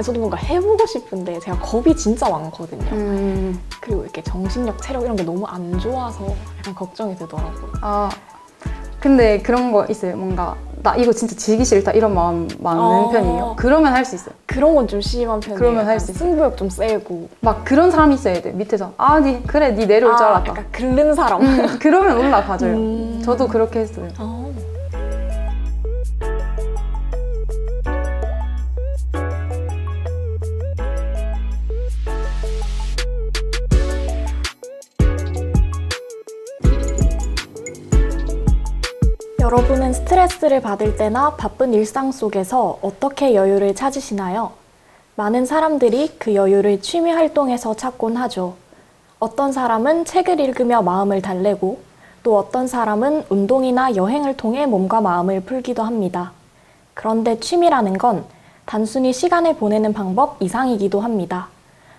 저도 뭔가 해보고 싶은데 제가 겁이 진짜 많거든요. 그리고 이렇게 정신력, 체력 이런 게 너무 안 좋아서 약간 걱정이 되더라고요. 아, 근데 그런 거 있어요. 뭔가 나 이거 진짜 지기 싫다 이런 마음 많은 편이에요. 그러면 할 수 있어요. 그런 건 좀 심한 편이에요. 그러면 할 수 있어요. 승부욕 좀 세고. 막 그런 사람이 있어야 돼. 밑에서 그래 니 내려올 줄 알았다. 약간 긁는 사람. 그러면 올라가줘요. 저도 그렇게 했어요. 여러분은 스트레스를 받을 때나 바쁜 일상 속에서 어떻게 여유를 찾으시나요? 많은 사람들이 그 여유를 취미 활동에서 찾곤 하죠. 어떤 사람은 책을 읽으며 마음을 달래고 또 어떤 사람은 운동이나 여행을 통해 몸과 마음을 풀기도 합니다. 그런데 취미라는 건 단순히 시간을 보내는 방법 이상이기도 합니다.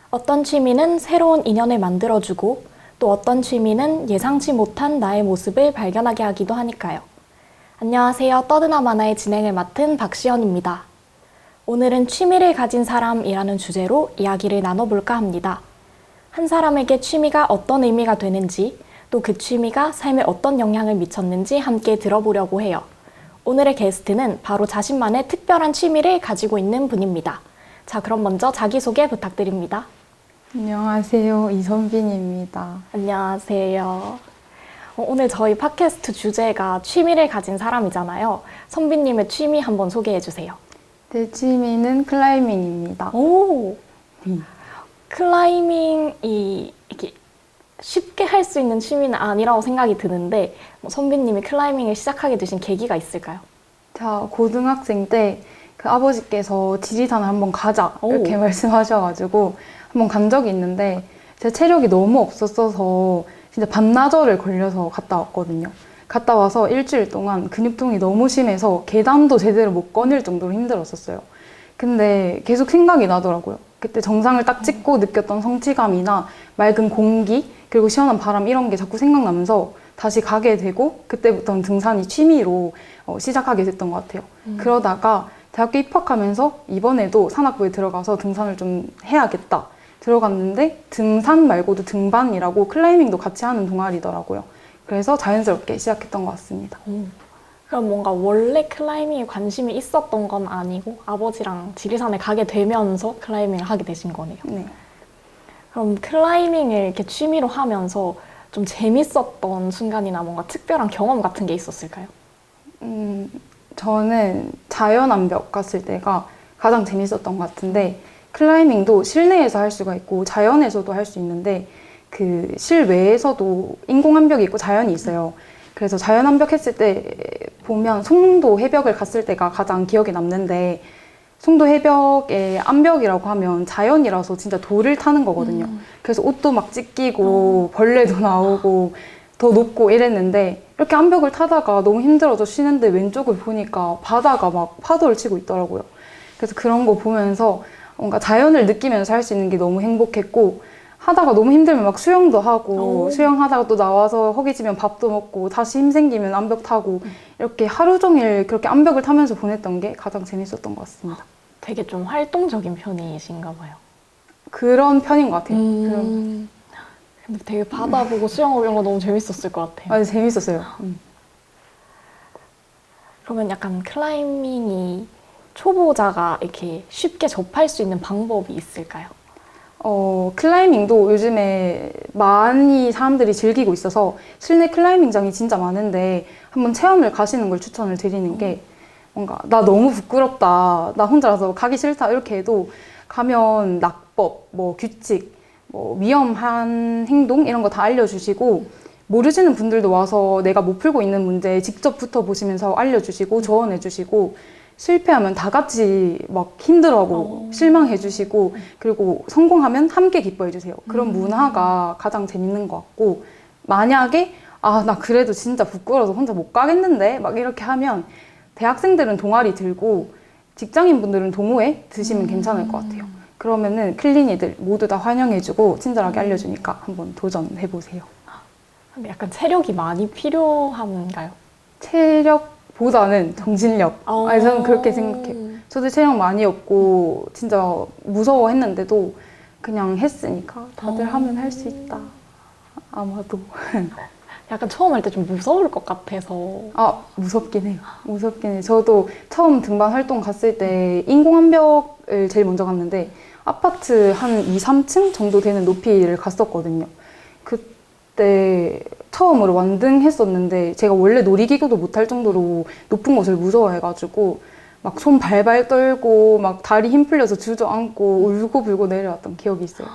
어떤 취미는 새로운 인연을 만들어주고 또 어떤 취미는 예상치 못한 나의 모습을 발견하게 하기도 하니까요. 안녕하세요. 떠드나 마나의 진행을 맡은 박시연입니다. 오늘은 취미를 가진 사람이라는 주제로 이야기를 나눠볼까 합니다. 한 사람에게 취미가 어떤 의미가 되는지, 또 그 취미가 삶에 어떤 영향을 미쳤는지 함께 들어보려고 해요. 오늘의 게스트는 바로 자신만의 특별한 취미를 가지고 있는 분입니다. 자, 그럼 먼저 자기소개 부탁드립니다. 안녕하세요. 이선빈입니다. 안녕하세요. 오늘 저희 팟캐스트 주제가 취미를 가진 사람이잖아요. 선비님의 취미 한번 소개해 주세요. 제 취미는 클라이밍입니다. 오! 클라이밍이 이렇게 쉽게 할 수 있는 취미는 아니라고 생각이 드는데 선비님이 클라이밍을 시작하게 되신 계기가 있을까요? 자, 고등학생 때 그 아버지께서 지리산을 한번 가자 이렇게 말씀하셔가지고 한번 간 적이 있는데 제 체력이 너무 없었어서 진짜 반나절을 걸려서 갔다 왔거든요. 갔다 와서 일주일 동안 근육통이 너무 심해서 계단도 제대로 못 거닐 정도로 힘들었었어요. 근데 계속 생각이 나더라고요. 그때 정상을 딱 찍고 느꼈던 성취감이나 맑은 공기 그리고 시원한 바람 이런 게 자꾸 생각나면서 다시 가게 되고 그때부터는 등산이 취미로 시작하게 됐던 것 같아요. 그러다가 대학교 입학하면서 이번에도 산악부에 들어가서 등산을 좀 해야겠다. 들어갔는데 등산 말고도 등반이라고 클라이밍도 같이 하는 동아리더라고요. 그래서 자연스럽게 시작했던 것 같습니다. 그럼 뭔가 원래 클라이밍에 관심이 있었던 건 아니고 아버지랑 지리산에 가게 되면서 클라이밍을 하게 되신 거네요. 네. 그럼 클라이밍을 이렇게 취미로 하면서 좀 재밌었던 순간이나 뭔가 특별한 경험 같은 게 있었을까요? 저는 자연암벽 갔을 때가 가장 재밌었던 것 같은데 클라이밍도 실내에서 할 수가 있고 자연에서도 할 수 있는데 그 실외에서도 인공암벽이 있고 자연이 있어요. 그래서 자연암벽 했을 때 보면 송도 해벽을 갔을 때가 가장 기억에 남는데 송도 해벽의 암벽이라고 하면 자연이라서 진짜 돌을 타는 거거든요. 그래서 옷도 막 찢기고 벌레도 나오고 더 높고 이랬는데 이렇게 암벽을 타다가 너무 힘들어서 쉬는데 왼쪽을 보니까 바다가 막 파도를 치고 있더라고요. 그래서 그런 거 보면서 뭔가 자연을 느끼면서 할 수 있는 게 너무 행복했고 하다가 너무 힘들면 막 수영도 하고 수영하다가 또 나와서 허기지면 밥도 먹고 다시 힘 생기면 암벽 타고 이렇게 하루 종일 그렇게 암벽을 타면서 보냈던 게 가장 재밌었던 것 같습니다. 되게 좀 활동적인 편이신가 봐요. 그런 편인 것 같아요. 근데 되게 바다 보고 수영하고 이런 거 너무 재밌었을 것 같아요. 맞아요. 재밌었어요. 그러면 약간 클라이밍이 초보자가 이렇게 쉽게 접할 수 있는 방법이 있을까요? 클라이밍도 요즘에 많이 사람들이 즐기고 있어서 실내 클라이밍장이 진짜 많은데 한번 체험을 가시는 걸 추천을 드리는 게 뭔가 나 너무 부끄럽다, 나 혼자라서 가기 싫다 이렇게 해도 가면 낙법, 뭐 규칙, 뭐 위험한 행동 이런 거 다 알려주시고 모르시는 분들도 와서 내가 못 풀고 있는 문제 직접 붙어보시면서 알려주시고 조언해주시고 실패하면 다 같이 막 힘들어하고 실망해주시고 그리고 성공하면 함께 기뻐해주세요. 그런 문화가 가장 재밌는 것 같고 만약에 나 그래도 진짜 부끄러워서 혼자 못 가겠는데 막 이렇게 하면 대학생들은 동아리 들고 직장인분들은 동호회 드시면 괜찮을 것 같아요. 그러면은 클린이들 모두 다 환영해주고 친절하게 알려주니까 한번 도전해보세요. 약간 체력이 많이 필요한가요? 체력보다는 정신력. 저는 그렇게 생각해요. 저도 체력 많이 없고 진짜 무서워했는데도 그냥 했으니까 다들 하면 할 수 있다. 아마도. 약간 처음 할 때 좀 무서울 것 같아서. 아, 무섭긴 해요. 무섭긴 해요. 저도 처음 등반 활동 갔을 때 인공암벽을 제일 먼저 갔는데 아파트 한 2, 3층 정도 되는 높이를 갔었거든요. 그때 처음으로 완등했었는데 제가 원래 놀이기구도 못할 정도로 높은 곳을 무서워해가지고 막 손 발발 떨고 막 다리 힘 풀려서 주저앉고 울고불고 내려왔던 기억이 있어요.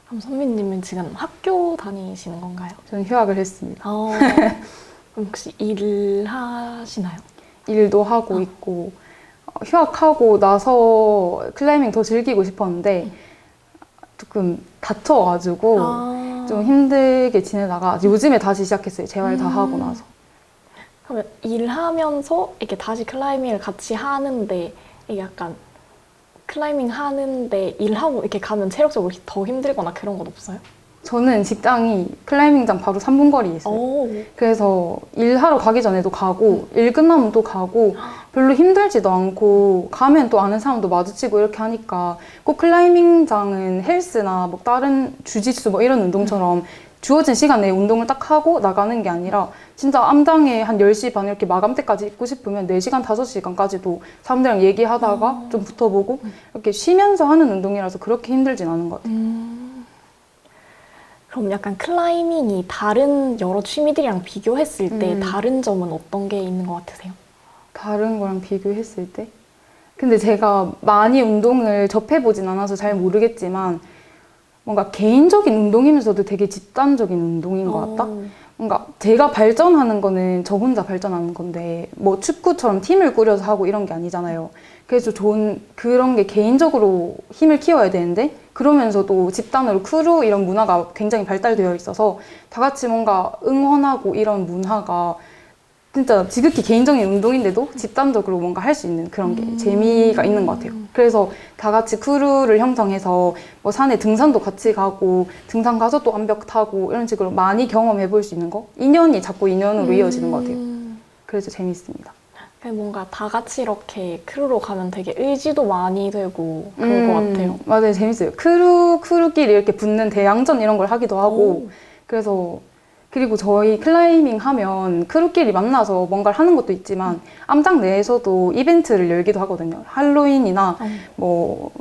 그럼 선배님은 지금 학교 다니시는 건가요? 저는 휴학을 했습니다. 그럼 혹시 일을 하시나요? 일도 하고 있고 휴학하고 나서 클라이밍 더 즐기고 싶었는데 조금 다쳐가지고 좀 힘들게 지내다가 요즘에 다시 시작했어요. 재활 다 하고 나서. 그러면 일하면서 이렇게 다시 클라이밍을 같이 하는데 이게 약간 클라이밍 하는데 일하고 이렇게 가면 체력적으로 더 힘들거나 그런 건 없어요? 저는 직장이 클라이밍장 바로 3분 거리에 있어요. 그래서 일하러 가기 전에도 가고 일 끝나면 또 가고 별로 힘들지도 않고 가면 또 아는 사람도 마주치고 이렇게 하니까 꼭 클라이밍장은 헬스나 뭐 다른 주짓수 뭐 이런 운동처럼 주어진 시간 내에 운동을 딱 하고 나가는 게 아니라 진짜 암장에 한 10시 반 이렇게 마감 때까지 있고 싶으면 4시간, 5시간까지도 사람들이랑 얘기하다가 좀 붙어보고 이렇게 쉬면서 하는 운동이라서 그렇게 힘들진 않은 것 같아요. 그럼 약간 클라이밍이 다른 여러 취미들이랑 비교했을 때 다른 점은 어떤 게 있는 것 같으세요? 다른 거랑 비교했을 때? 근데 제가 많이 운동을 접해보진 않아서 잘 모르겠지만 뭔가 개인적인 운동이면서도 되게 집단적인 운동인 것 같다? 뭔가 제가 발전하는 거는 저 혼자 발전하는 건데 뭐 축구처럼 팀을 꾸려서 하고 이런 게 아니잖아요. 그래서 좋은 그런 게 개인적으로 힘을 키워야 되는데 그러면서도 집단으로 크루 이런 문화가 굉장히 발달되어 있어서 다 같이 뭔가 응원하고 이런 문화가 진짜 지극히 개인적인 운동인데도 집단적으로 뭔가 할 수 있는 그런 게 재미가 있는 것 같아요. 그래서 다 같이 크루를 형성해서 뭐 산에 등산도 같이 가고 등산 가서 또 암벽 타고 이런 식으로 많이 경험해 볼 수 있는 거 인연이 자꾸 인연으로 이어지는 것 같아요. 그래서 재밌습니다. 뭔가 다 같이 이렇게 크루로 가면 되게 의지도 많이 되고 그럴 것 같아요. 맞아요. 재밌어요. 크루끼리 이렇게 붙는 대항전 이런 걸 하기도 하고 그래서 그리고 저희 클라이밍 하면 크루끼리 만나서 뭔가를 하는 것도 있지만 암장 내에서도 이벤트를 열기도 하거든요. 할로윈이나 뭐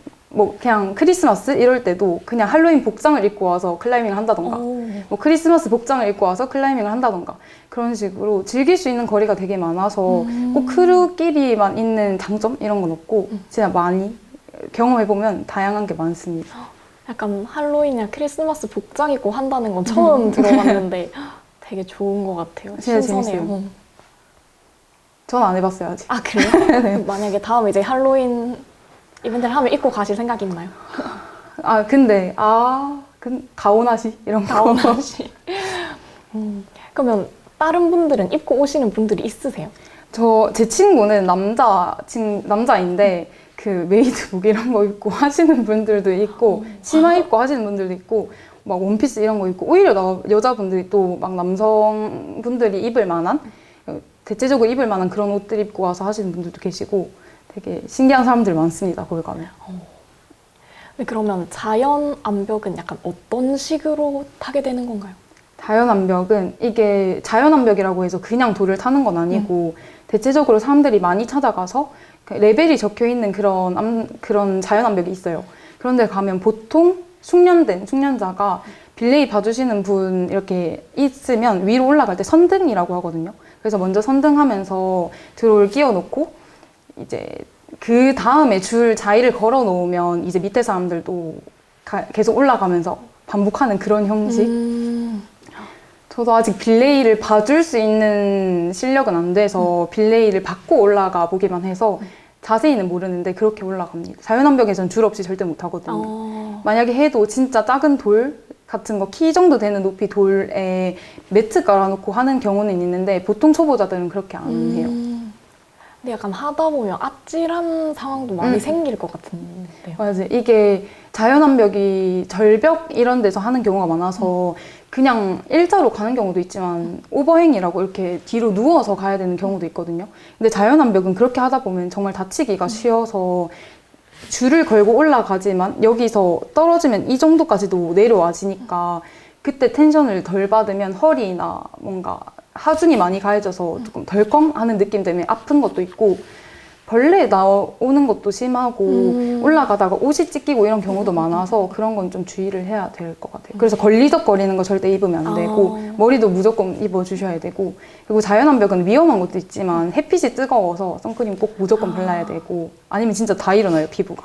그냥 크리스마스 이럴 때도 그냥 할로윈 복장을 입고 와서 클라이밍을 한다던가 뭐 크리스마스 복장을 입고 와서 클라이밍을 한다던가 그런 식으로 즐길 수 있는 거리가 되게 많아서 꼭 크루끼리만 있는 장점 이런 건 없고 진짜 많이 경험해보면 다양한 게 많습니다. 약간 할로윈이나 크리스마스 복장 입고 한다는 건 처음 들어봤는데 되게 좋은 것 같아요. 진짜 신선해요. 재밌어요. 전 안 해봤어요 아직. 아 그래요? 네. 만약에 다음에 이제 할로윈 이벤트를 하면 입고 가실 생각 있나요? 아 근데 가오나시 이런 거. 가오나시. 그러면 다른 분들은 입고 오시는 분들이 있으세요? 제 친구는 남자인데 그 메이드복 이런 거 입고 하시는 분들도 있고 치마 입고 하시는 분들도 있고 막 원피스 이런 거 입고 오히려 여자분들이 또 막 남성분들이 입을 만한 대체적으로 입을 만한 그런 옷들 입고 와서 하시는 분들도 계시고 되게 신기한 사람들 많습니다. 거기 가면. 네, 그러면 자연 암벽은 약간 어떤 식으로 타게 되는 건가요? 자연 암벽은 이게 자연 암벽이라고 해서 그냥 돌을 타는 건 아니고 대체적으로 사람들이 많이 찾아가서 레벨이 적혀 있는 그런 자연 암벽이 있어요. 그런데 가면 보통 숙련자가 빌레이 봐주시는 분 이렇게 있으면 위로 올라갈 때 선등이라고 하거든요. 그래서 먼저 선등하면서 드로를 끼워 놓고 이제 그 다음에 줄 자위를 걸어 놓으면 이제 밑에 사람들도 계속 올라가면서 반복하는 그런 형식. 저도 아직 빌레이를 봐줄 수 있는 실력은 안 돼서 빌레이를 받고 올라가 보기만 해서 자세히는 모르는데 그렇게 올라갑니다. 자연암벽에선 줄 없이 절대 못 하거든요. 만약에 해도 진짜 작은 돌 같은 거 키 정도 되는 높이 돌에 매트 깔아놓고 하는 경우는 있는데 보통 초보자들은 그렇게 안 해요. 근데 약간 하다 보면 아찔한 상황도 많이 생길 것 같은데요. 맞아요. 이게 자연암벽이 절벽 이런 데서 하는 경우가 많아서 그냥 일자로 가는 경우도 있지만 오버행이라고 이렇게 뒤로 누워서 가야 되는 경우도 있거든요. 근데 자연암벽은 그렇게 하다 보면 정말 다치기가 쉬워서 줄을 걸고 올라가지만 여기서 떨어지면 이 정도까지도 내려와지니까 그때 텐션을 덜 받으면 허리나 뭔가 하중이 많이 가해져서 조금 덜컹 하는 느낌 때문에 아픈 것도 있고 벌레 나오는 것도 심하고 올라가다가 옷이 찢기고 이런 경우도 많아서 그런 건 좀 주의를 해야 될 것 같아요. 그래서 걸리적거리는 거 절대 입으면 안 되고 머리도 무조건 입어주셔야 되고 그리고 자연암벽은 위험한 것도 있지만 햇빛이 뜨거워서 선크림 꼭 무조건 발라야 되고 아니면 진짜 다 일어나요, 피부가.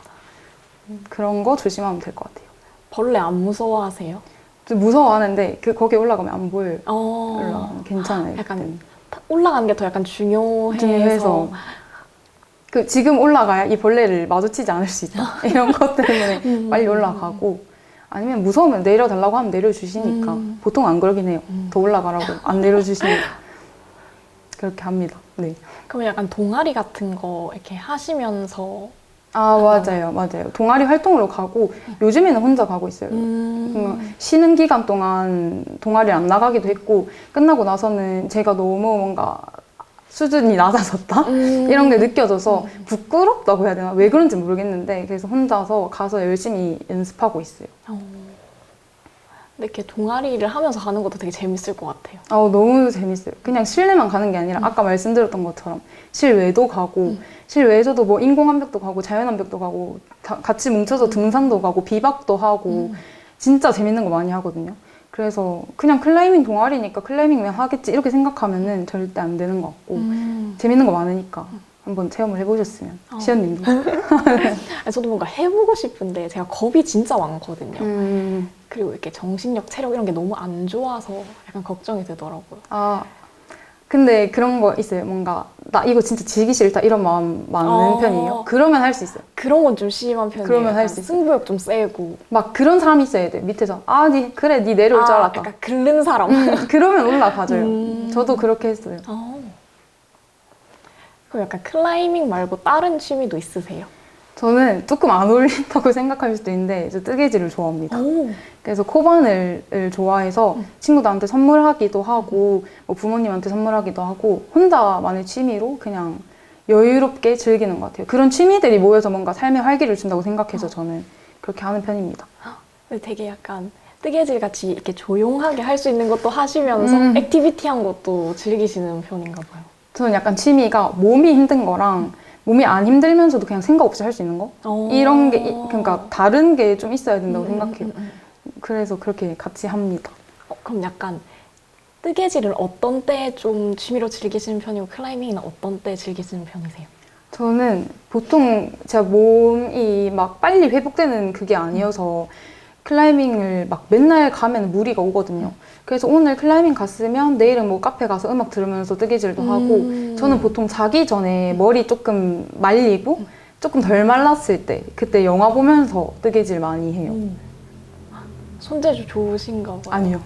그런 거 조심하면 될 것 같아요. 벌레 안 무서워하세요? 좀 무서워하는데 거기 올라가면 안 보여요. 올라가면 괜찮아요. 약간 올라가는 게 더 약간 중요해서 중요해서 지금 올라가야 이 벌레를 마주치지 않을 수 있다. 이런 것 때문에 빨리 올라가고 아니면 무서우면 내려달라고 하면 내려주시니까 보통 안 그러긴 해요. 더 올라가라고 안 내려주시니까 그렇게 합니다. 네. 그럼 약간 동아리 같은 거 이렇게 하시면서 맞아요. 동아리 활동으로 가고 요즘에는 혼자 가고 있어요. 쉬는 기간 동안 동아리를 안 나가기도 했고 끝나고 나서는 제가 너무 뭔가 수준이 낮아졌다? 이런 게 느껴져서 부끄럽다고 해야 되나? 왜 그런지 모르겠는데 그래서 혼자서 가서 열심히 연습하고 있어요. 근데 이렇게 동아리를 하면서 가는 것도 되게 재밌을 것 같아요. 너무 재밌어요. 그냥 실내만 가는 게 아니라 아까 말씀드렸던 것처럼 실외도 가고 실외에서도 뭐 인공암벽도 가고 자연암벽도 가고 같이 뭉쳐서 등산도 가고 비박도 하고 진짜 재밌는 거 많이 하거든요. 그래서 그냥 클라이밍 동아리니까 클라이밍만 하겠지 이렇게 생각하면은 절대 안 되는 것 같고 재밌는 거 많으니까 한번 체험을 해보셨으면 시연님도. 저도 뭔가 해보고 싶은데 제가 겁이 진짜 많거든요. 그리고 이렇게 정신력, 체력 이런 게 너무 안 좋아서 약간 걱정이 되더라고요. 근데 그런 거 있어요. 뭔가 나 이거 진짜 지기 싫다 이런 마음 많은 편이에요. 그러면 할 수 있어요. 그런 건 좀 심한 편이에요. 그러면 할 수 있어요. 승부욕 좀 세고. 막 그런 사람이 있어야 돼. 밑에서 그래 니 내려올 줄 알았다. 약간 긁는 사람. 그러면 올라가줘요. 저도 그렇게 했어요. 그럼 약간 클라이밍 말고 다른 취미도 있으세요? 저는 조금 안 어울린다고 생각할 수도 있는데 저 뜨개질을 좋아합니다. 그래서 코바늘을 좋아해서 친구들한테 선물하기도 하고 뭐 부모님한테 선물하기도 하고 혼자만의 취미로 그냥 여유롭게 즐기는 것 같아요. 그런 취미들이 모여서 뭔가 삶에 활기를 준다고 생각해서 저는 그렇게 하는 편입니다. 되게 약간 뜨개질 같이 이렇게 조용하게 할 수 있는 것도 하시면서 액티비티한 것도 즐기시는 편인가 봐요. 저는 약간 취미가 몸이 힘든 거랑 몸이 안 힘들면서도 그냥 생각 없이 할 수 있는 거? 이런 게, 그러니까 다른 게 좀 있어야 된다고 생각해요. 그래서 그렇게 같이 합니다. 그럼 약간 뜨개질은 어떤 때 좀 취미로 즐기시는 편이고 클라이밍은 어떤 때 즐기시는 편이세요? 저는 보통 제가 몸이 막 빨리 회복되는 그게 아니어서 클라이밍을 막 맨날 가면 무리가 오거든요. 그래서 오늘 클라이밍 갔으면 내일은 뭐 카페 가서 음악 들으면서 뜨개질도 하고 저는 보통 자기 전에 머리 조금 말리고 조금 덜 말랐을 때 그때 영화 보면서 뜨개질 많이 해요. 손재주 좋으신가 봐요. 아니요.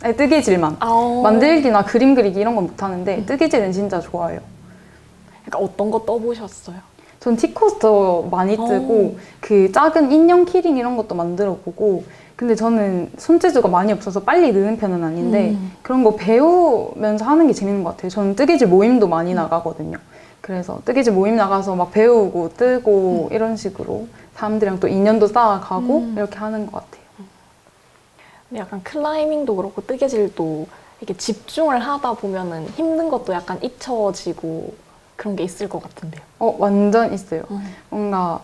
아니, 뜨개질만. 만들기나 그림 그리기 이런 건 못하는데 뜨개질은 진짜 좋아요. 그러니까 어떤 거 떠보셨어요? 전 티코스터 많이 뜨고 그 작은 인형 키링 이런 것도 만들어 보고 근데 저는 손재주가 많이 없어서 빨리 느는 편은 아닌데 그런 거 배우면서 하는 게 재밌는 것 같아요. 저는 뜨개질 모임도 많이 나가거든요. 그래서 뜨개질 모임 나가서 막 배우고 뜨고 이런 식으로 사람들이랑 또 인연도 쌓아가고 이렇게 하는 것 같아요. 근데 약간 클라이밍도 그렇고 뜨개질도 이렇게 집중을 하다 보면은 힘든 것도 약간 잊혀지고 그런 게 있을 것 같은데요. 완전 있어요. 뭔가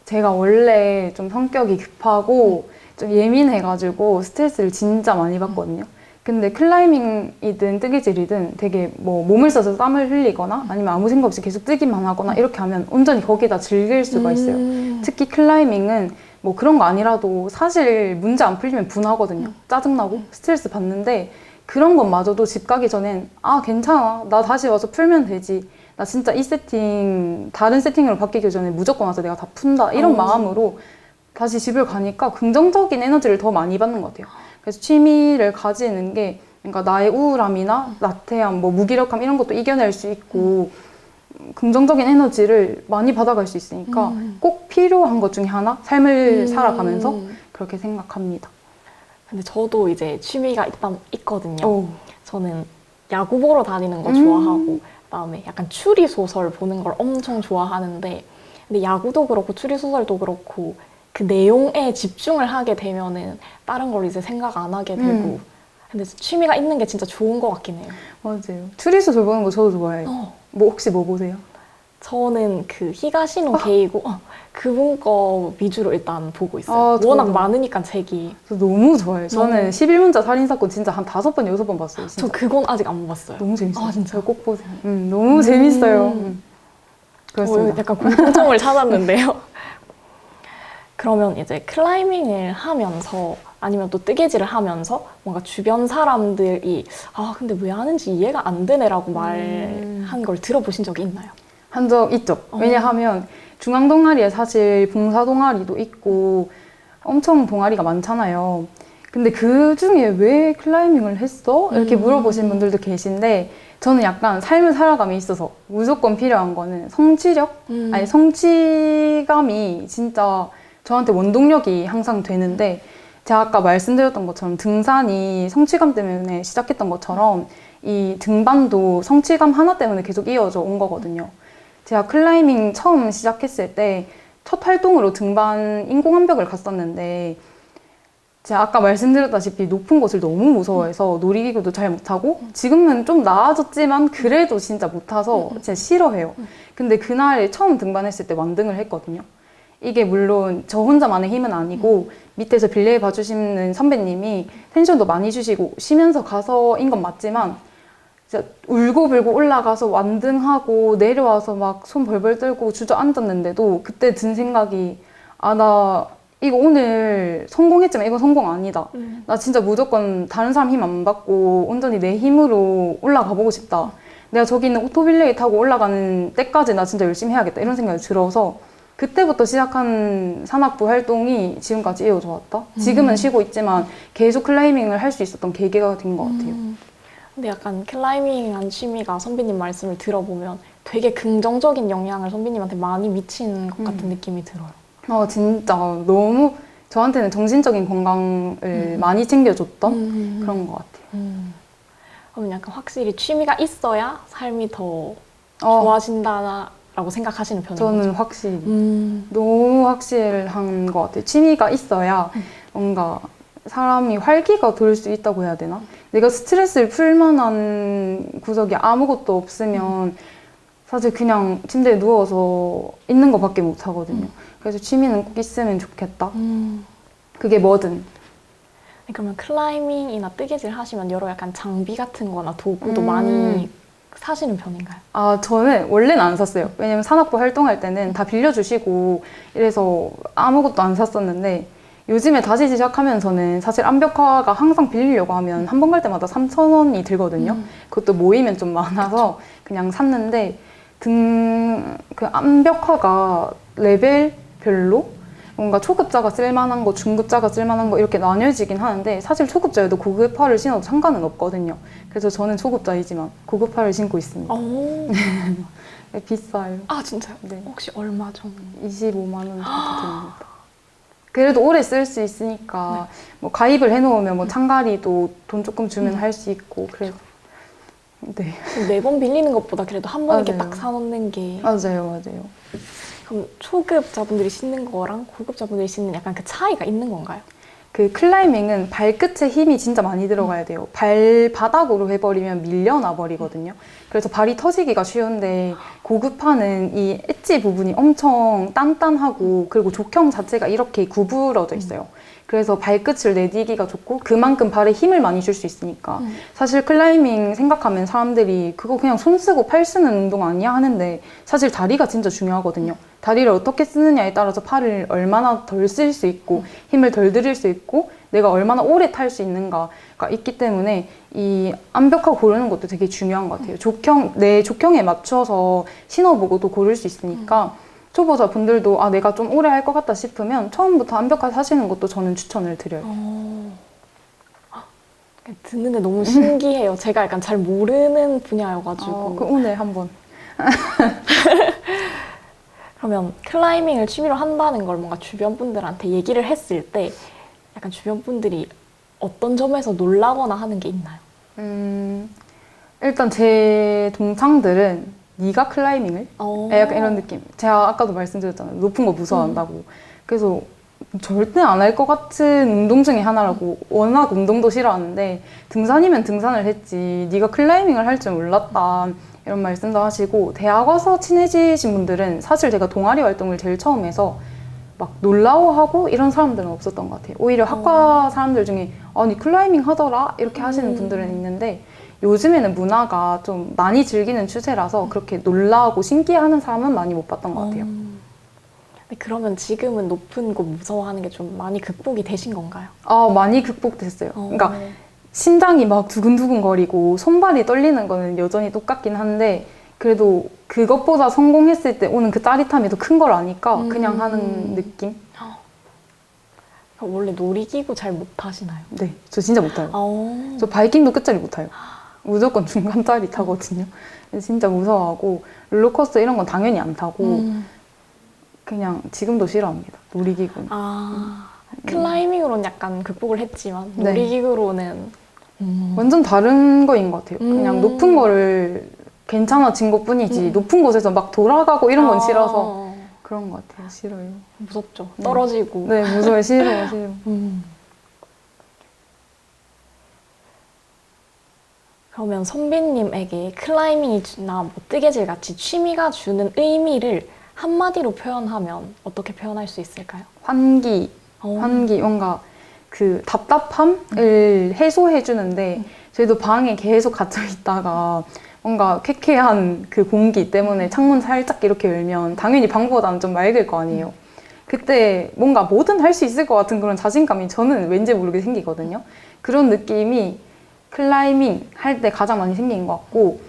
제가 원래 좀 성격이 급하고 좀 예민해가지고 스트레스를 진짜 많이 받거든요. 근데 클라이밍이든 뜨개질이든 되게 뭐 몸을 써서 땀을 흘리거나 아니면 아무 생각 없이 계속 뜨기만 하거나 이렇게 하면 온전히 거기다 즐길 수가 있어요. 특히 클라이밍은 뭐 그런 거 아니라도 사실 문제 안 풀리면 분하거든요. 짜증나고 스트레스 받는데 그런 것마저도 집 가기 전엔 괜찮아. 나 다시 와서 풀면 되지. 나 진짜 이 세팅 다른 세팅으로 바뀌기 전에 무조건 와서 내가 다 푼다. 이런 마음으로 다시 집을 가니까 긍정적인 에너지를 더 많이 받는 것 같아요. 그래서 취미를 가지는 게 그러니까 나의 우울함이나 나태함, 뭐 무기력함 이런 것도 이겨낼 수 있고 긍정적인 에너지를 많이 받아갈 수 있으니까 꼭 필요한 것 중에 하나? 삶을 살아가면서 그렇게 생각합니다. 근데 저도 이제 취미가 있거든요. 오. 저는 야구 보러 다니는 거 좋아하고, 그다음에 약간 추리 소설 보는 걸 엄청 좋아하는데, 근데 야구도 그렇고 추리 소설도 그렇고 그 내용에 집중을 하게 되면은 다른 걸 이제 생각 안 하게 되고. 근데 취미가 있는 게 진짜 좋은 것 같긴 해요. 맞아요. 추리소설 보는 거 저도 좋아해요. 뭐 혹시 뭐 보세요? 저는 그 히가시노 게이고 그분 거 위주로 일단 보고 있어요. 아, 워낙 저도. 많으니까 책이. 저 너무 좋아해요. 저는 11문자 살인사건 진짜 한 5번, 6번 봤어요. 진짜. 저 그건 아직 안 봤어요. 너무 재밌어요. 아, 진짜? 꼭 보세요. 너무 재밌어요. 그렇습니다. 약간 공통점을 찾았는데요. 그러면 이제 클라이밍을 하면서 아니면 또 뜨개질을 하면서 뭔가 주변 사람들이 아 근데 왜 하는지 이해가 안 되네라고 말한 걸 들어보신 적이 있나요? 한 적 있죠. 왜냐하면 중앙 동아리에 사실 봉사 동아리도 있고 엄청 동아리가 많잖아요. 근데 그 중에 왜 클라이밍을 했어? 이렇게 물어보신 분들도 계신데 저는 약간 삶을 살아감에 있어서 무조건 필요한 거는 성취력? 아니 성취감이 진짜 저한테 원동력이 항상 되는데 제가 아까 말씀드렸던 것처럼 등산이 성취감 때문에 시작했던 것처럼 이 등반도 성취감 하나 때문에 계속 이어져 온 거거든요. 제가 클라이밍 처음 시작했을 때 첫 활동으로 등반 인공암벽을 갔었는데 제가 아까 말씀드렸다시피 높은 곳을 너무 무서워해서 놀이기구도 잘 못하고 지금은 좀 나아졌지만 그래도 진짜 못 타서 진짜 싫어해요. 근데 그날 처음 등반했을 때 완등을 했거든요. 이게 물론 저 혼자만의 힘은 아니고 밑에서 빌레이 봐주시는 선배님이 텐션도 많이 주시고 쉬면서 가서인 건 맞지만 진짜 울고불고 올라가서 완등하고 내려와서 막 손 벌벌 떨고 주저앉았는데도 그때 든 생각이 아, 나 이거 오늘 성공했지만 이건 성공 아니다. 나 진짜 무조건 다른 사람 힘 안 받고 온전히 내 힘으로 올라가 보고 싶다. 내가 저기 있는 오토빌레이 타고 올라가는 때까지 나 진짜 열심히 해야겠다. 이런 생각이 들어서 그때부터 시작한 산악부 활동이 지금까지 이어져 왔다. 지금은 쉬고 있지만 계속 클라이밍을 할 수 있었던 계기가 된 것 같아요. 근데 약간 클라이밍이란 취미가 선배님 말씀을 들어보면 되게 긍정적인 영향을 선배님한테 많이 미치는 것 같은 느낌이 들어요. 진짜 너무 저한테는 정신적인 건강을 많이 챙겨줬던 그런 것 같아요. 그럼 약간 확실히 취미가 있어야 삶이 더 좋아진다라고 생각하시는 편인 거죠? 저는 확실히 너무 확실한 것 같아요. 취미가 있어야 뭔가 사람이 활기가 돌 수 있다고 해야 되나? 내가 스트레스를 풀 만한 구석이 아무것도 없으면 사실 그냥 침대에 누워서 있는 것밖에 못 하거든요. 그래서 취미는 꼭 있으면 좋겠다. 그게 뭐든. 그러면 클라이밍이나 뜨개질 하시면 여러 약간 장비 같은 거나 도구도 많이 사시는 편인가요? 아, 저는 원래는 안 샀어요. 왜냐면 산악부 활동할 때는 다 빌려주시고 이래서 아무것도 안 샀었는데 요즘에 다시 시작하면서는 사실 암벽화가 항상 빌리려고 하면 한 번 갈 때마다 3,000원이 들거든요. 그것도 모이면 좀 많아서 그냥 샀는데 그 암벽화가 레벨별로 뭔가 초급자가 쓸만한 거, 중급자가 쓸만한 거 이렇게 나뉘어지긴 하는데 사실 초급자여도 고급화를 신어도 상관은 없거든요. 그래서 저는 초급자이지만 고급화를 신고 있습니다. 오. 비싸요. 아 진짜요? 네. 혹시 얼마 정도? 25만 원 정도 듭니다. 그래도 오래 쓸 수 있으니까 뭐 가입을 해놓으면 뭐 참가리도 돈 조금 주면 할 수 있고 그래서 네. 매번 빌리는 것보다 그래도 한 번 이렇게 맞아요. 딱 사놓는 게. 맞아요. 그럼 초급자분들이 신는 거랑 고급자분들이 신는 약간 그 차이가 있는 건가요? 그 클라이밍은 발끝에 힘이 진짜 많이 들어가야 돼요. 발바닥으로 해버리면 밀려나 버리거든요. 그래서 발이 터지기가 쉬운데 고급화는 이 엣지 부분이 엄청 단단하고 그리고 족형 자체가 이렇게 구부러져 있어요. 그래서 발끝을 내디기가 좋고 그만큼 발에 힘을 많이 줄 수 있으니까 사실 클라이밍 생각하면 사람들이 그거 그냥 손 쓰고 팔 쓰는 운동 아니야 하는데 사실 다리가 진짜 중요하거든요. 다리를 어떻게 쓰느냐에 따라서 팔을 얼마나 덜 쓸 수 있고 힘을 덜 들일 수 있고 내가 얼마나 오래 탈 수 있는가가 있기 때문에 이 암벽화 고르는 것도 되게 중요한 것 같아요. 내 족형에 맞춰서 신어보고도 고를 수 있으니까 초보자 분들도 아 내가 좀 오래 할 것 같다 싶으면 처음부터 암벽화 사시는 것도 저는 추천을 드려요. 듣는데 너무 신기해요. 제가 약간 잘 모르는 분야여가지고. 그 오늘 한번 그러면 클라이밍을 취미로 한다는 걸 뭔가 주변 분들한테 얘기를 했을 때 약간 주변 분들이 어떤 점에서 놀라거나 하는 게 있나요? 일단 제 동창들은 네가 클라이밍을? 약간 이런 느낌. 제가 아까도 말씀드렸잖아요. 높은 거 무서워한다고. 그래서 절대 안 할 것 같은 운동 중에 하나라고. 워낙 운동도 싫어하는데 등산이면 등산을 했지 네가 클라이밍을 할 줄 몰랐다. 이런 말씀도 하시고, 대학 와서 친해지신 분들은 사실 제가 동아리 활동을 제일 처음 해서 막 놀라워하고 이런 사람들은 없었던 것 같아요. 오히려 학과 사람들 중에 아니 클라이밍 하더라 이렇게 하시는 분들은 있는데, 요즘에는 문화가 좀 많이 즐기는 추세라서 그렇게 놀라고 신기해하는 사람은 많이 못 봤던 것 같아요. 그러면 지금은 높은 곳 무서워하는 게 좀 많이 극복이 되신 건가요? 많이 극복됐어요. 그러니까 심장이 막 두근두근 거리고 손발이 떨리는 거는 여전히 똑같긴 한데, 그래도 그것보다 성공했을 때 오는 그 짜릿함이 더 큰 걸 아니까 그냥 하는 느낌? 원래 놀이기구 잘 못 타시나요? 네, 저 진짜 못해요. 저 바이킹도 끝자리 못타요. 무조건 중간짜리 타거든요. 그래서 진짜 무서워하고, 롤러코스터 이런 건 당연히 안 타고 그냥 지금도 싫어합니다. 놀이기구는. 클라이밍으로는 약간 극복을 했지만 네. 놀이기구로는 완전 다른 거인 것 같아요. 그냥 높은 거를 괜찮아진 것뿐이지 높은 곳에서 막 돌아가고 이런 건 싫어서 그런 것 같아요. 싫어요. 무섭죠. 네. 떨어지고. 네, 무서워요. 싫어요. 싫어. 그러면 선배님에게 클라이밍이나 뭐 뜨개질 같이 취미가 주는 의미를 한마디로 표현하면 어떻게 표현할 수 있을까요? 환기, 뭔가 그 답답함을 해소해 주는데, 저희도 방에 계속 갇혀 있다가 뭔가 쾌쾌한 그 공기 때문에 창문 살짝 이렇게 열면 당연히 방보다는 좀 맑을 거 아니에요. 그때 뭔가 뭐든 할 수 있을 것 같은 그런 자신감이 저는 왠지 모르게 생기거든요. 그런 느낌이 클라이밍 할 때 가장 많이 생긴 것 같고,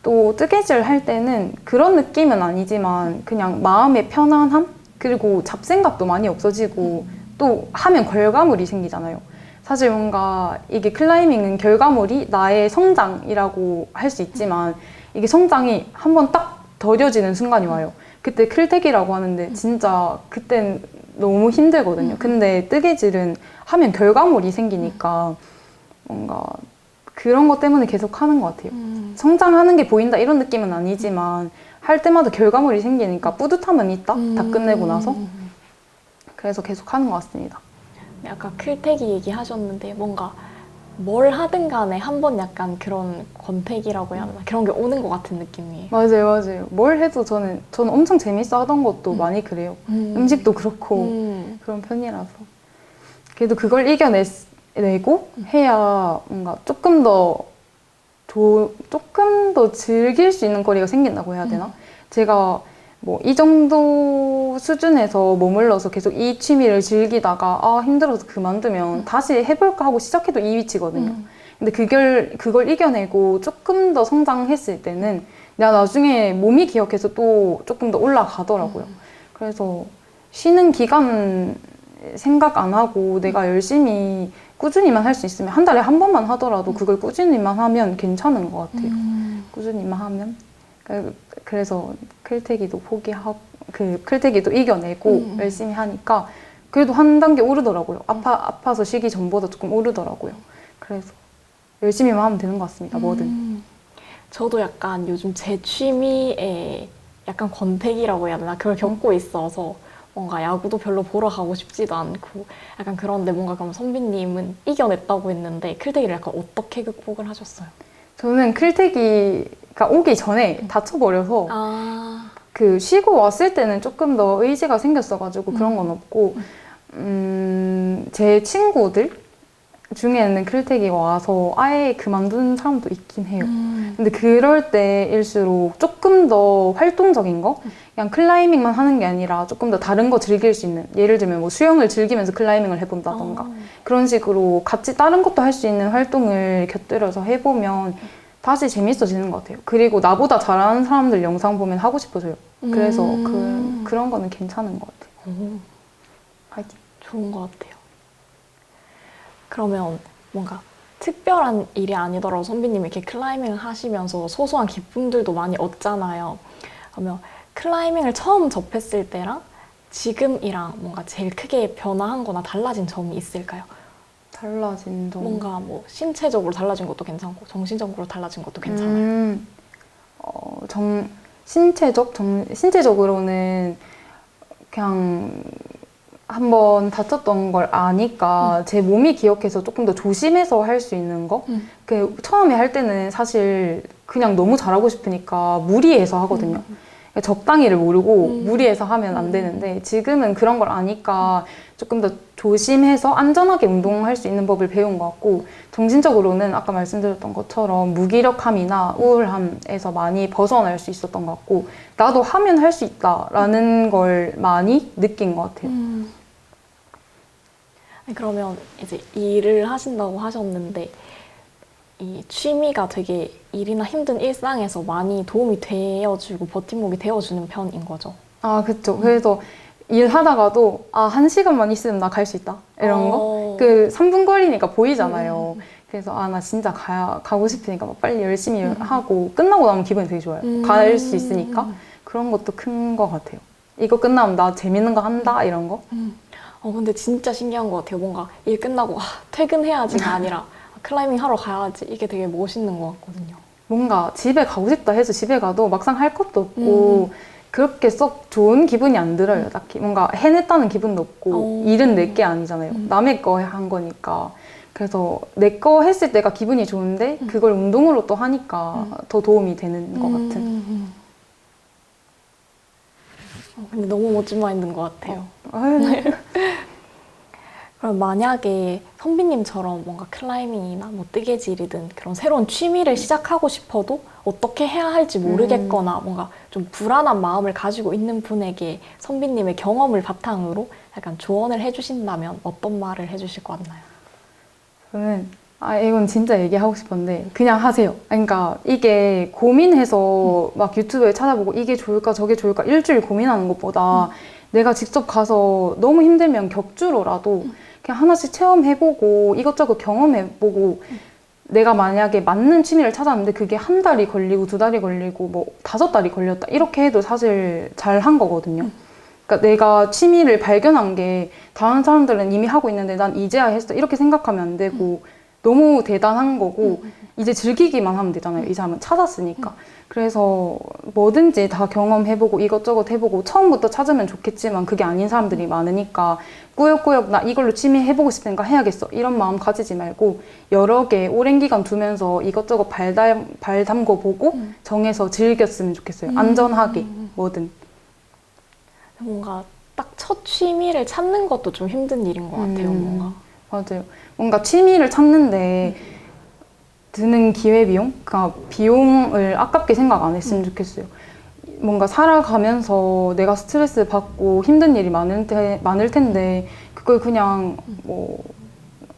또 뜨개질 할 때는 그런 느낌은 아니지만 그냥 마음의 편안함? 그리고 잡생각도 많이 없어지고, 또 하면 결과물이 생기잖아요. 사실 뭔가 이게 클라이밍은 결과물이 나의 성장이라고 할 수 있지만, 이게 성장이 한번 딱 더뎌지는 순간이 와요. 그때 클텍이라고 하는데 진짜 그땐 너무 힘들거든요. 근데 뜨개질은 하면 결과물이 생기니까 뭔가 그런 것 때문에 계속 하는 것 같아요. 성장하는 게 보인다 이런 느낌은 아니지만 할 때마다 결과물이 생기니까 뿌듯함은 있다. 다 끝내고 나서. 그래서 계속 하는 것 같습니다. 아까 클테기 얘기하셨는데 뭔가 뭘 하든 간에 한 번 약간 그런 권태기라고 해야 하나 그런 게 오는 것 같은 느낌이에요. 맞아요, 맞아요. 뭘 해도 저는 엄청 재밌어 하던 것도 많이 그래요. 음식도 그렇고 그런 편이라서. 그래도 그걸 이겨내고 해야 뭔가 조금 더 즐길 수 있는 거리가 생긴다고 해야 되나? 제가 뭐 이 정도 수준에서 머물러서 계속 이 취미를 즐기다가 힘들어서 그만두면 다시 해볼까 하고 시작해도 이 위치거든요. 근데 그걸 이겨내고 조금 더 성장했을 때는 내가 나중에 몸이 기억해서 또 조금 더 올라가더라고요. 그래서 쉬는 기간 생각 안 하고 내가 열심히 꾸준히만 할 수 있으면 한 달에 한 번만 하더라도 그걸 꾸준히만 하면 괜찮은 것 같아요. 꾸준히만 하면. 그래서 클테기도 클테기도 이겨내고 열심히 하니까 그래도 한 단계 오르더라고요. 아파서 쉬기 전보다 조금 오르더라고요. 그래서 열심히만 하면 되는 것 같습니다. 뭐든. 저도 약간 요즘 제 취미에 약간 권태기라고 해야 되나? 그걸 겪고 있어서 뭔가 야구도 별로 보러 가고 싶지도 않고 약간 그런데 뭔가 그럼 선배님은 이겨냈다고 했는데 클테기를 약간 어떻게 극복을 하셨어요? 저는 클테기가 오기 전에 다쳐버려서 그 쉬고 왔을 때는 조금 더 의지가 생겼어가지고 그런 건 없고, 제 친구들 중에는 클테기가 와서 아예 그만둔 사람도 있긴 해요. 근데 그럴 때일수록 조금 더 활동적인 거? 그냥 클라이밍만 하는 게 아니라 조금 더 다른 거 즐길 수 있는, 예를 들면 뭐 수영을 즐기면서 클라이밍을 해본다던가 그런 식으로 같이 다른 것도 할 수 있는 활동을 곁들여서 해보면 다시 재밌어지는 것 같아요. 그리고 나보다 잘하는 사람들 영상 보면 하고 싶어져요. 그래서 그런 거는 괜찮은 것 같아요. 파이팅. 좋은 것 같아요. 그러면 뭔가 특별한 일이 아니더라도 선비님이 이렇게 클라이밍을 하시면서 소소한 기쁨들도 많이 얻잖아요. 그러면 클라이밍을 처음 접했을 때랑 지금이랑 뭔가 제일 크게 변화한 거나 달라진 점이 있을까요? 달라진 점. 뭔가 뭐 신체적으로 달라진 것도 괜찮고 정신적으로 달라진 것도 괜찮아요. 신체적으로는 그냥 한번 다쳤던 걸 아니까 제 몸이 기억해서 조금 더 조심해서 할 수 있는 거? 그 처음에 할 때는 사실 그냥 너무 잘하고 싶으니까 무리해서 하거든요. 적당히를 모르고 무리해서 하면 안 되는데 지금은 그런 걸 아니까 조금 더 조심해서 안전하게 운동할 수 있는 법을 배운 것 같고 정신적으로는 아까 말씀드렸던 것처럼 무기력함이나 우울함에서 많이 벗어날 수 있었던 것 같고 나도 하면 할 수 있다라는 걸 많이 느낀 것 같아요. 그러면 이제 일을 하신다고 하셨는데 이 취미가 되게 일이나 힘든 일상에서 많이 도움이 되어주고 버팀목이 되어주는 편인 거죠. 아, 그쵸. 그래서 일하다가도 아, 1시간만 있으면 나 갈 수 있다. 이런 거. 그 3분 거리니까 보이잖아요. 그래서 아, 나 진짜 가고 싶으니까 막 빨리 열심히 하고 끝나고 나면 기분이 되게 좋아요. 갈 수 있으니까. 그런 것도 큰 것 같아요. 이거 끝나면 나 재밌는 거 한다. 이런 거. 근데 진짜 신기한 것 같아요. 뭔가 일 끝나고 퇴근해야지가 아니라 클라이밍 하러 가야지. 이게 되게 멋있는 것 같거든요. 뭔가 집에 가고 싶다 해서 집에 가도 막상 할 것도 없고 그렇게 썩 좋은 기분이 안 들어요. 딱히 뭔가 해냈다는 기분도 없고 일은 내 게 아니잖아요. 남의 거 한 거니까. 그래서 내 거 했을 때가 기분이 좋은데 그걸 운동으로 또 하니까 더 도움이 되는 것 같은. 근데 너무 멋진 마인드인 것 같아요. 아유. 그럼 만약에 선비님처럼 뭔가 클라이밍이나 뭐 뜨개질이든 그런 새로운 취미를 시작하고 싶어도 어떻게 해야 할지 모르겠거나 뭔가 좀 불안한 마음을 가지고 있는 분에게 선비님의 경험을 바탕으로 약간 조언을 해주신다면 어떤 말을 해주실 것 같나요? 저는 이건 진짜 얘기하고 싶었는데 그냥 하세요. 그러니까 이게 고민해서 막 유튜브에 찾아보고 이게 좋을까 저게 좋을까 일주일 고민하는 것보다 내가 직접 가서 너무 힘들면 격주로라도 그냥 하나씩 체험해보고 이것저것 경험해보고 내가 만약에 맞는 취미를 찾았는데 그게 1달이 걸리고 2달이 걸리고 뭐 5달이 걸렸다 이렇게 해도 사실 잘한 거거든요. 그러니까 내가 취미를 발견한 게 다른 사람들은 이미 하고 있는데 난 이제야 했어 이렇게 생각하면 안 되고 너무 대단한 거고 이제 즐기기만 하면 되잖아요. 이 사람은 찾았으니까. 그래서 뭐든지 다 경험해보고 이것저것 해보고 처음부터 찾으면 좋겠지만 그게 아닌 사람들이 많으니까 꾸역꾸역 나 이걸로 취미 해보고 싶으니까 해야겠어 이런 마음 가지지 말고 여러 개 오랜 기간 두면서 이것저것 발 담궈 보고 정해서 즐겼으면 좋겠어요. 안전하게 뭐든. 뭔가 딱 첫 취미를 찾는 것도 좀 힘든 일인 것 같아요. 뭔가. 맞아요. 뭔가 취미를 찾는데 드는 기회비용? 그러니까 비용을 아깝게 생각 안 했으면 좋겠어요. 뭔가 살아가면서 내가 스트레스 받고 힘든 일이 많을 텐데 그걸 그냥 뭐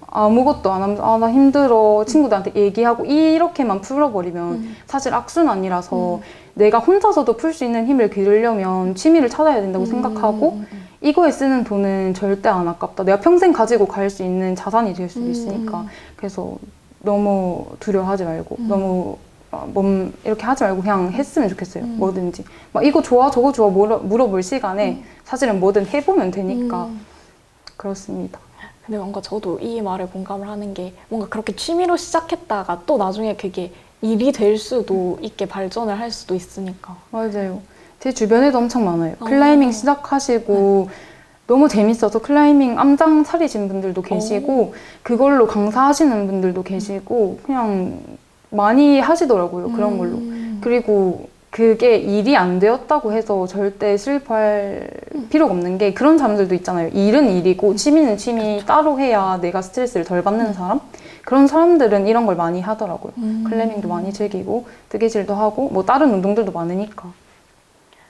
아무것도 안 하면서 나 힘들어 친구들한테 얘기하고 이렇게만 풀어버리면 사실 악순환이라서 내가 혼자서도 풀 수 있는 힘을 기르려면 취미를 찾아야 된다고 생각하고 이거에 쓰는 돈은 절대 안 아깝다. 내가 평생 가지고 갈 수 있는 자산이 될 수도 있으니까. 그래서 너무 두려워하지 말고 너무 이렇게 하지 말고 그냥 했으면 좋겠어요. 뭐든지. 막 이거 좋아 저거 좋아 물어볼 시간에 사실은 뭐든 해보면 되니까 그렇습니다. 근데 뭔가 저도 이 말에 공감을 하는 게 뭔가 그렇게 취미로 시작했다가 또 나중에 그게 일이 될 수도 있게 발전을 할 수도 있으니까. 맞아요. 제 주변에도 엄청 많아요. 클라이밍 시작하시고 너무 재밌어서 클라이밍 암장 차리신 분들도 계시고 그걸로 강사하시는 분들도 계시고 그냥 많이 하시더라고요. 그런 걸로. 그리고 그게 일이 안 되었다고 해서 절대 슬퍼할 필요가 없는 게 그런 사람들도 있잖아요. 일은 일이고 취미는 취미 그렇죠. 따로 해야 내가 스트레스를 덜 받는 사람? 그런 사람들은 이런 걸 많이 하더라고요. 클라이밍도 많이 즐기고 뜨개질도 하고 뭐 다른 운동들도 많으니까.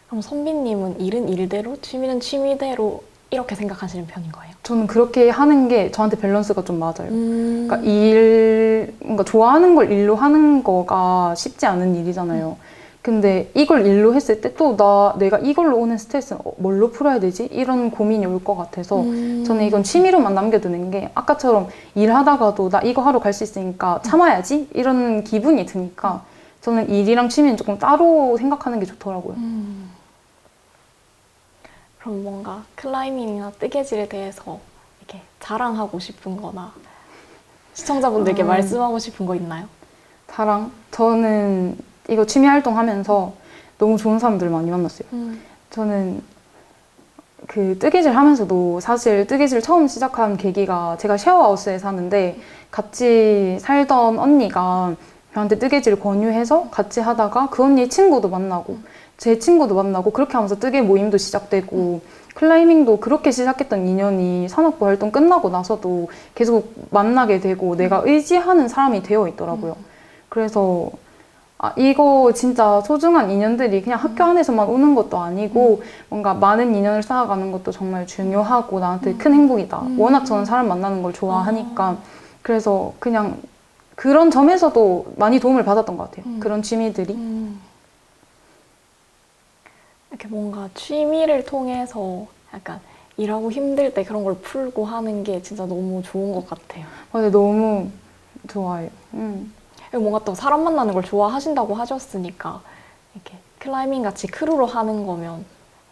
그럼 선비님은 일은 일대로 취미는 취미대로 이렇게 생각하시는 편인 거예요? 저는 그렇게 하는 게 저한테 밸런스가 좀 맞아요. 그러니까 뭔가 좋아하는 걸 일로 하는 거가 쉽지 않은 일이잖아요. 근데 이걸 일로 했을 때 또 내가 이걸로 오는 스트레스는 뭘로 풀어야 되지? 이런 고민이 올 것 같아서 저는 이건 취미로만 남겨두는 게 아까처럼 일하다가도 나 이거 하러 갈 수 있으니까 참아야지? 이런 기분이 드니까 저는 일이랑 취미는 조금 따로 생각하는 게 좋더라고요. 그럼 뭔가 클라이밍이나 뜨개질에 대해서 이렇게 자랑하고 싶은 거나 시청자분들께 말씀하고 싶은 거 있나요? 저는 이거 취미 활동하면서 너무 좋은 사람들 많이 만났어요. 저는 그 뜨개질 하면서도 사실 뜨개질 처음 시작한 계기가 제가 쉐어하우스에 사는데 같이 살던 언니가 저한테 뜨개질 권유해서 같이 하다가 그 언니 친구도 만나고 제 친구도 만나고 그렇게 하면서 뜨개 모임도 시작되고 클라이밍도 그렇게 시작했던 인연이 산업부 활동 끝나고 나서도 계속 만나게 되고 내가 의지하는 사람이 되어 있더라고요. 그래서 이거 진짜 소중한 인연들이 그냥 학교 안에서만 오는 것도 아니고 뭔가 많은 인연을 쌓아가는 것도 정말 중요하고 나한테 큰 행복이다. 워낙 저는 사람 만나는 걸 좋아하니까 그래서 그냥 그런 점에서도 많이 도움을 받았던 것 같아요. 그런 취미들이. 이렇게 뭔가 취미를 통해서 약간 일하고 힘들 때 그런 걸 풀고 하는 게 진짜 너무 좋은 것 같아요. 근데 너무 좋아요. 그리고 뭔가 또 사람 만나는 걸 좋아하신다고 하셨으니까 이렇게 클라이밍 같이 크루로 하는 거면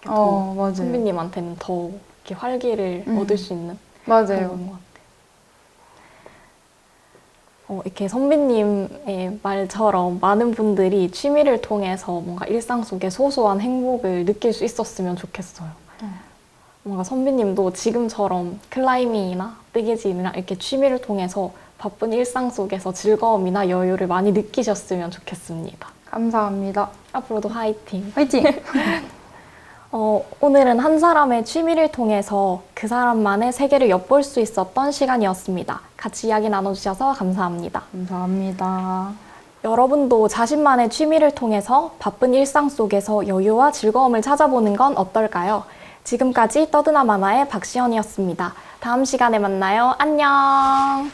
더 맞아요. 선배님한테는 더 이렇게 활기를 얻을 수 있는 맞아요. 그런 것 같아요. 이렇게 선배님의 말처럼 많은 분들이 취미를 통해서 뭔가 일상 속에 소소한 행복을 느낄 수 있었으면 좋겠어요. 뭔가 선배님도 지금처럼 클라이밍이나 뜨개질이나 이렇게 취미를 통해서 바쁜 일상 속에서 즐거움이나 여유를 많이 느끼셨으면 좋겠습니다. 감사합니다. 앞으로도 화이팅! 화이팅! 오늘은 한 사람의 취미를 통해서 그 사람만의 세계를 엿볼 수 있었던 시간이었습니다. 같이 이야기 나눠주셔서 감사합니다. 감사합니다. 여러분도 자신만의 취미를 통해서 바쁜 일상 속에서 여유와 즐거움을 찾아보는 건 어떨까요? 지금까지 떠드나 마나의 박시연이었습니다. 다음 시간에 만나요. 안녕!